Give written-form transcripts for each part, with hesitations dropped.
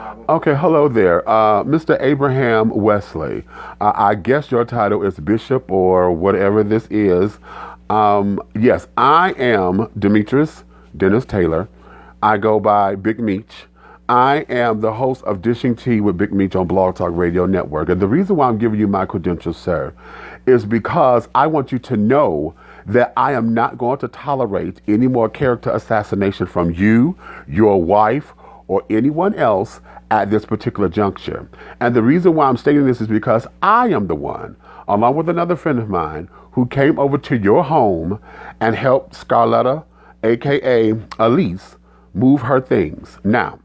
Okay, hello there. Mr. Abraham Wesley. I guess your title is Bishop or whatever this is. Yes, I am Demetrius Dennis Taylor. I go by Big Meach. I am the host of Dishing Tea with Big Meach on Blog Talk Radio Network. And the reason why I'm giving you my credentials, sir, is because I want you to know that I am not going to tolerate any more character assassination from you, your wife, or anyone else at this particular juncture. And the reason why I'm stating this is because I am the one, along with another friend of mine, who came over to your home and helped Scarletta, aka Elise, move her things. Now,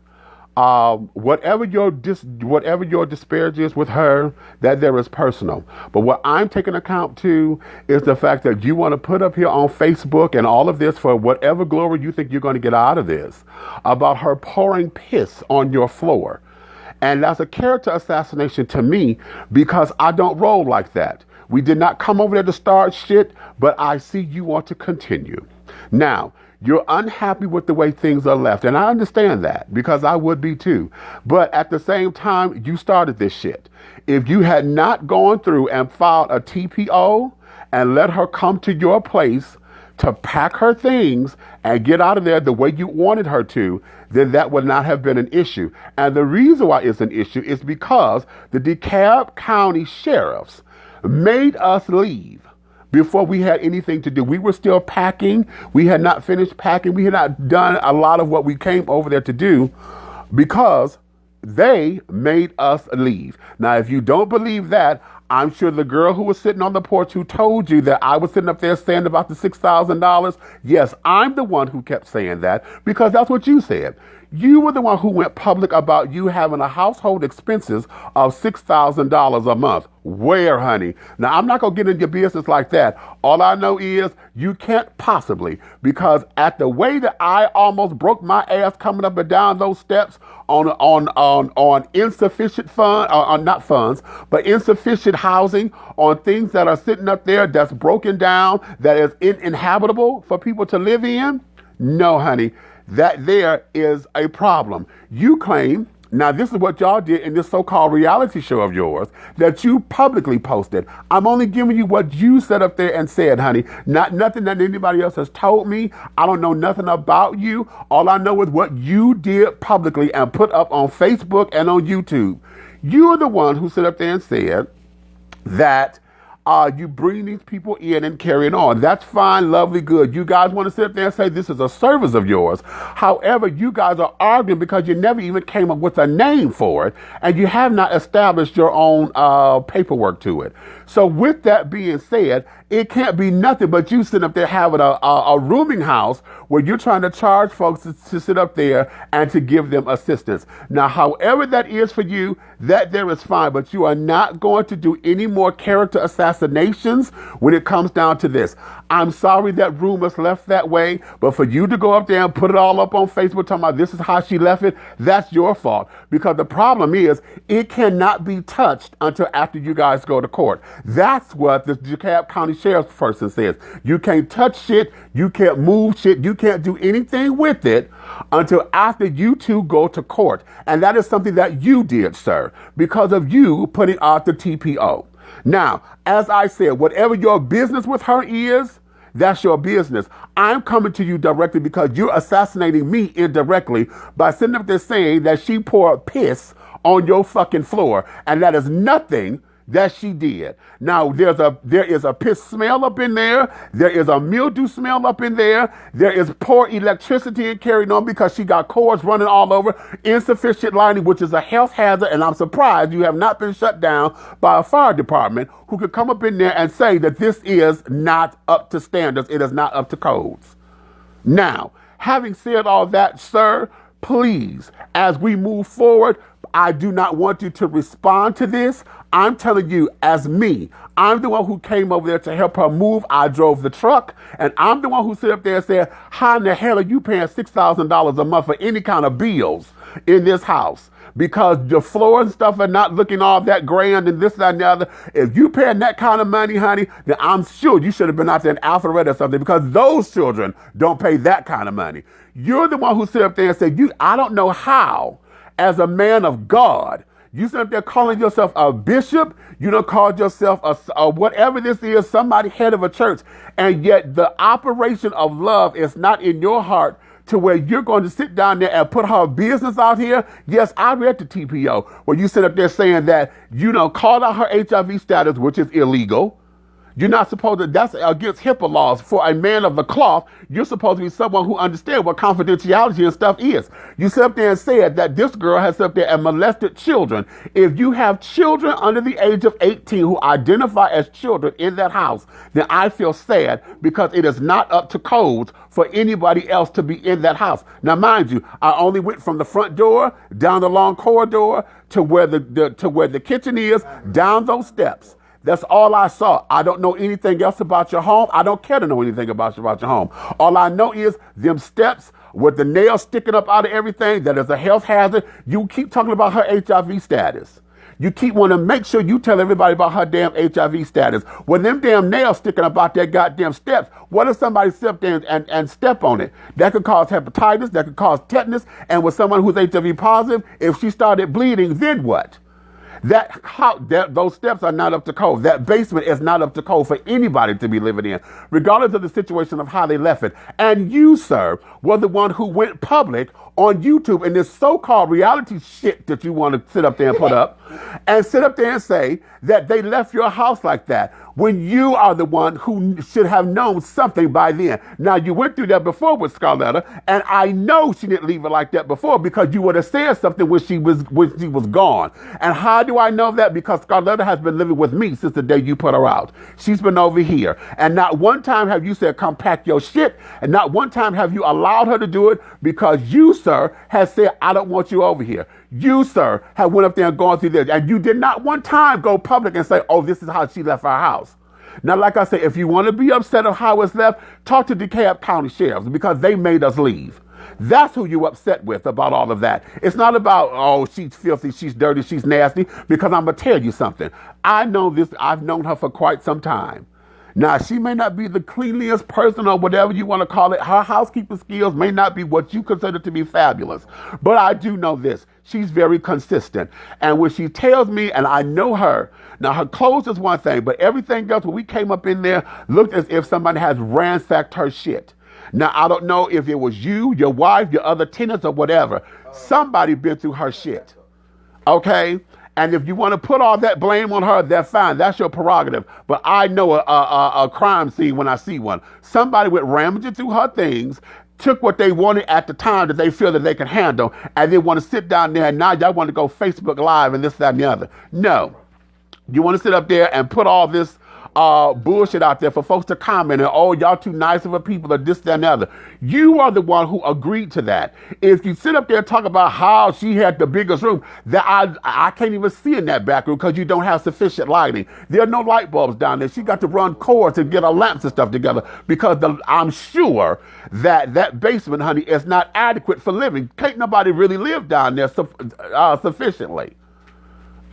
whatever your disparage is with her, that there is personal. But what I'm taking account to is the fact that you want to put up here on Facebook and all of this for whatever glory you think you're going to get out of this, about her pouring piss on your floor. And that's a character assassination to me because I don't roll like that. We did not come over there to start shit, but I see you want to continue. Now, you're unhappy with the way things are left. And I understand that because I would be too. But at the same time, you started this shit. If you had not gone through and filed a TPO and let her come to your place to pack her things and get out of there the way you wanted her to, then that would not have been an issue. And the reason why it's an issue is because the DeKalb County sheriffs made us leave before we had anything to do. We were still packing. We had not finished packing. We had not done a lot of what we came over there to do because they made us leave. Now, if you don't believe that, I'm sure the girl who was sitting on the porch who told you that I was sitting up there saying about the $6,000, yes, I'm the one who kept saying that because that's what you said. You were the one who went public about you having a household expenses of $6,000 a month. Where, honey? Now, I'm not going to get into your business like that. All I know is you can't possibly, because at the way that I almost broke my ass coming up and down those steps on insufficient not funds, but insufficient housing, on things that are sitting up there that's broken down, that is uninhabitable for people to live in. No, honey. That there is a problem. You claim, now this is what y'all did in this so-called reality show of yours that you publicly posted. I'm only giving you what you said up there and said, honey. Not nothing that anybody else has told me. I don't know nothing about you. All I know is what you did publicly and put up on Facebook and on YouTube. You're the one who stood up there and said that you bring these people in and carry it on. That's fine, lovely, good. You guys want to sit up there and say this is a service of yours. However, you guys are arguing because you never even came up with a name for it, and you have not established your own paperwork to it. So with that being said, it can't be nothing but you sitting up there having a rooming house where you're trying to charge folks to sit up there and to give them assistance. Now, however that is for you, that there is fine, but you are not going to do any more character assassinations when it comes down to this. I'm sorry that rumors left that way, but for you to go up there and put it all up on Facebook talking about this is how she left it, that's your fault. Because the problem is it cannot be touched until after you guys go to court. That's what the DeKalb County Sheriff's person says. You can't touch shit, you can't move shit, you can't do anything with it until after you two go to court. And that is something that you did, sir, because of you putting out the TPO. Now, as I said, whatever your business with her is, that's your business. I'm coming to you directly because you're assassinating me indirectly by sitting up there saying that she poured piss on your fucking floor. And that is nothing that she did. Now, there is a piss smell up in there. There is a mildew smell up in there. There is poor electricity and carrying on because she got cords running all over. Insufficient lighting, which is a health hazard. And I'm surprised you have not been shut down by a fire department who could come up in there and say that this is not up to standards. It is not up to codes. Now, having said all that, sir, please, as we move forward, I do not want you to respond to this. I'm telling you, as me, I'm the one who came over there to help her move. I drove the truck, and I'm the one who stood up there and said, how in the hell are you paying $6,000 a month for any kind of bills in this house? Because the floor and stuff are not looking all that grand and this, that, and the other. If you paying that kind of money, honey, then I'm sure you should have been out there in Alpharetta or something because those children don't pay that kind of money. You're the one who stood up there and said, I don't know how as a man of God. You sit up there calling yourself a bishop. You don't call yourself a whatever this is, somebody head of a church. And yet the operation of love is not in your heart to where you're going to sit down there and put her business out here. Yes, I read the TPO where you sit up there saying that, called out her HIV status, which is illegal. You're not supposed to, that's against HIPAA laws. For a man of the cloth, you're supposed to be someone who understands what confidentiality and stuff is. You sit up there and said that this girl has sit up there and molested children. If you have children under the age of 18 who identify as children in that house, then I feel sad because it is not up to codes for anybody else to be in that house. Now, mind you, I only went from the front door down the long corridor to where the kitchen is, down those steps. That's all I saw. I don't know anything else about your home. I don't care to know anything about your home. All I know is them steps with the nails sticking up out of everything. That is a health hazard. You keep talking about her HIV status. You keep wanting to make sure you tell everybody about her damn HIV status. When them damn nails sticking up out their goddamn steps, what if somebody stepped there and step on it? That could cause hepatitis. That could cause tetanus. And with someone who's HIV positive, if she started bleeding, then what? Those steps are not up to code. That basement is not up to code for anybody to be living in, regardless of the situation of how they left it. And you, sir, were the one who went public on YouTube in this so-called reality shit that you want to sit up there and put up, and sit up there and say that they left your house like that, when you are the one who should have known something by then. Now, you went through that before with Scarletta, and I know she didn't leave it like that before because you would have said something when she was gone. And how do I know that? Because Scarletta has been living with me since the day you put her out. She's been over here. And not one time have you said, come pack your shit. And not one time have you allowed her to do it because you, sir, has said, I don't want you over here. You, sir, have went up there and gone through this. And you did not one time go public and say, oh, this is how she left our house. Now, like I said, if you want to be upset of how it's left, talk to DeKalb County Sheriffs because they made us leave. That's who you're upset with about all of that. It's not about, oh, she's filthy, she's dirty, she's nasty, because I'm going to tell you something. I know this. I've known her for quite some time. Now, she may not be the cleanliest person or whatever you want to call it. Her housekeeping skills may not be what you consider to be fabulous. But I do know this. She's very consistent. And when she tells me, and I know her, now her clothes is one thing, but everything else, when we came up in there, looked as if somebody has ransacked her shit. Now, I don't know if it was you, your wife, your other tenants, or whatever. Somebody been through her shit. Okay? And if you want to put all that blame on her, that's fine. That's your prerogative. But I know a crime scene when I see one. Somebody went rummaging through her things, took what they wanted at the time that they feel that they can handle, and they want to sit down there and now y'all want to go Facebook Live and this, that, and the other. No. You want to sit up there and put all this bullshit out there for folks to comment and, oh, y'all too nice of a people or this, that, and the other. You are the one who agreed to that. If you sit up there and talk about how she had the biggest room, that I can't even see in that back room because you don't have sufficient lighting. There are no light bulbs down there. She got to run cords to get her lamps and stuff together because I'm sure that basement, honey, is not adequate for living. Can't nobody really live down there sufficiently.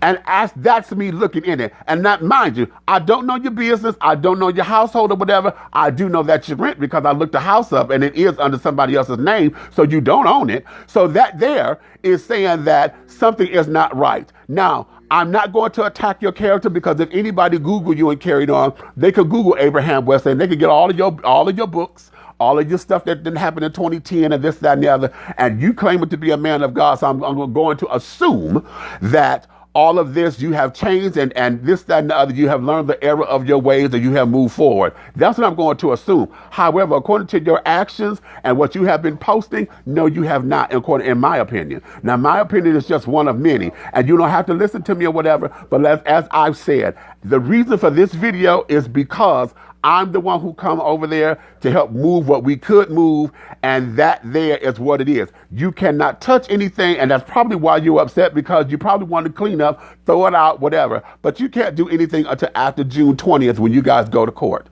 And that's me looking in it. And that, mind you, I don't know your business. I don't know your household or whatever. I do know that you rent because I looked the house up and it is under somebody else's name. So you don't own it. So that there is saying that something is not right. Now, I'm not going to attack your character because if anybody Google you and carried on, they could Google Abraham Wesley and they could get all of your books, all of your stuff that didn't happen in 2010 and this, that, and the other. And you claim it to be a man of God. So I'm going to assume that all of this, you have changed, and this, that, and the other, you have learned the error of your ways and you have moved forward. That's what I'm going to assume. However, according to your actions and what you have been posting, no, you have not, in my opinion. Now, my opinion is just one of many, and you don't have to listen to me or whatever, but as I've said, the reason for this video is because I'm the one who come over there to help move what we could move, and that there is what it is. You cannot touch anything, and that's probably why you're upset, because you probably want to clean up, throw it out, whatever. But you can't do anything until after June 20th when you guys go to court.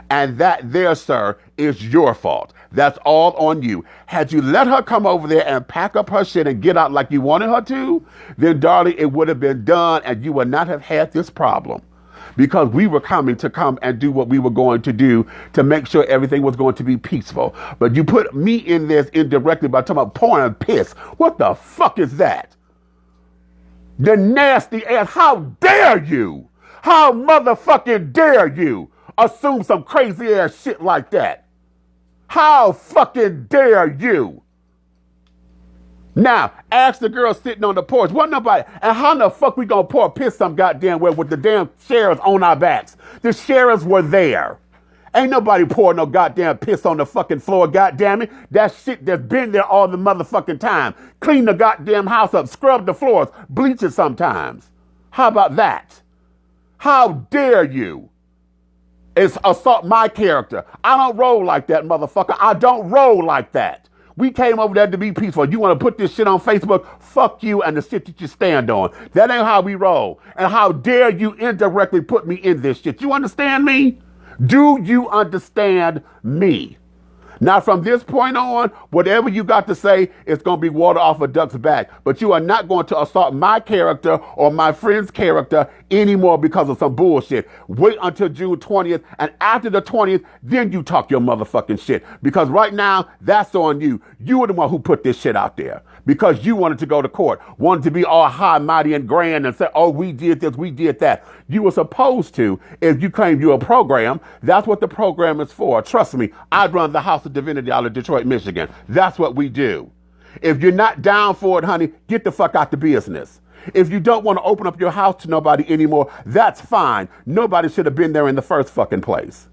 And that there, sir, is your fault. That's all on you. Had you let her come over there and pack up her shit and get out like you wanted her to, then, darling, it would have been done, and you would not have had this problem. because we were coming to come and do what we were going to do to make sure everything was going to be peaceful. But you put me in this indirectly by talking about pouring piss. What the fuck is that? The nasty ass. How dare you? How motherfucking dare you assume some crazy ass shit like that? How fucking dare you? Now, ask the girl sitting on the porch, what nobody, and how the fuck we gonna pour piss some goddamn way with the damn sheriffs on our backs? The sheriffs were there. Ain't nobody pouring no goddamn piss on the fucking floor, goddamn it. That shit that's been there all the motherfucking time. Clean the goddamn house up, scrub the floors, bleach it sometimes. How about that? How dare you? It's assault my character. I don't roll like that, motherfucker. I don't roll like that. We came over there to be peaceful. You want to put this shit on Facebook? Fuck you and the shit that you stand on. That ain't how we roll. And how dare you indirectly put me in this shit? You understand me? Do you understand me? Now, from this point on, whatever you got to say is going to be water off a duck's back. But you are not going to assault my character or my friend's character anymore because of some bullshit. Wait until June 20th. And after the 20th, then you talk your motherfucking shit. Because right now, that's on you. You were the one who put this shit out there. Because you wanted to go to court. Wanted to be all high, mighty, and grand and say, oh, we did this, we did that. You were supposed to, if you claim you're a program, that's what the program is for. Trust me, I'd run the House of Divinity out of Detroit, Michigan. That's what we do. If you're not down for it, honey, get the fuck out the business. If you don't want to open up your house to nobody anymore, that's fine. Nobody should have been there in the first fucking place.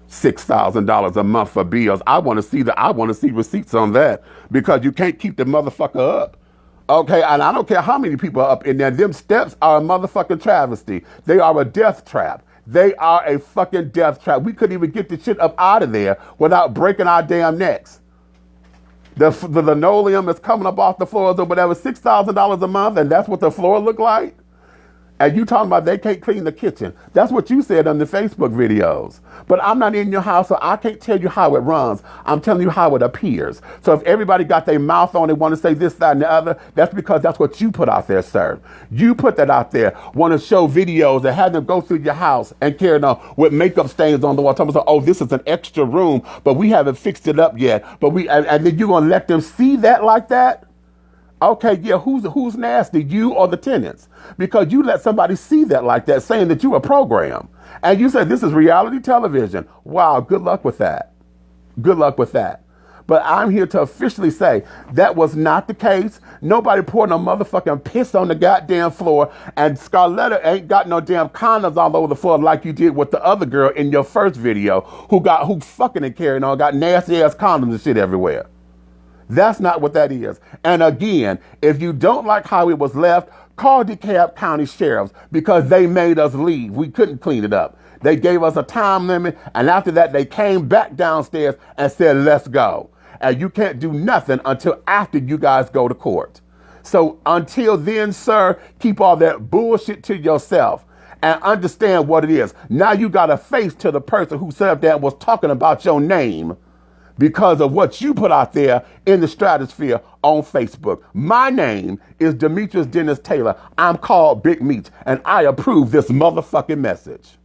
$6,000 a month for bills. I want to see receipts on that because you can't keep the motherfucker up. Okay, and I don't care how many people are up in there. Them steps are a motherfucking travesty. They are a death trap. They are a fucking death trap. We couldn't even get the shit up out of there without breaking our damn necks. The linoleum is coming up off the floors or whatever, $6,000 a month, and that's what the floor look like? And you talking about they can't clean the kitchen. That's what you said on the Facebook videos. But I'm not in your house, so I can't tell you how it runs. I'm telling you how it appears. So if everybody got their mouth on, they want to say this, that, and the other, that's because that's what you put out there, sir. You put that out there, want to show videos and have them go through your house and carry on with makeup stains on the wall. Talking about, oh, this is an extra room, but we haven't fixed it up yet. But and then you're going to let them see that like that? Okay, yeah, who's nasty, you or the tenants? Because you let somebody see that like that, saying that you a program. And you said this is reality television. Wow, good luck with that. Good luck with that. But I'm here to officially say that was not the case. Nobody poured no motherfucking piss on the goddamn floor. And Scarletta ain't got no damn condoms all over the floor like you did with the other girl in your first video who fucking and carrying on, got nasty ass condoms and shit everywhere. That's not what that is. And again, if you don't like how it was left, call DeKalb County Sheriffs because they made us leave. We couldn't clean it up. They gave us a time limit, and after that, they came back downstairs and said, let's go. And you can't do nothing until after you guys go to court. So until then, sir, keep all that bullshit to yourself and understand what it is. Now you got a face to the person who sat up there and was talking about your name because of what you put out there in the stratosphere on Facebook. My name is Demetrius Dennis Taylor. I'm called Big Meach, and I approve this motherfucking message.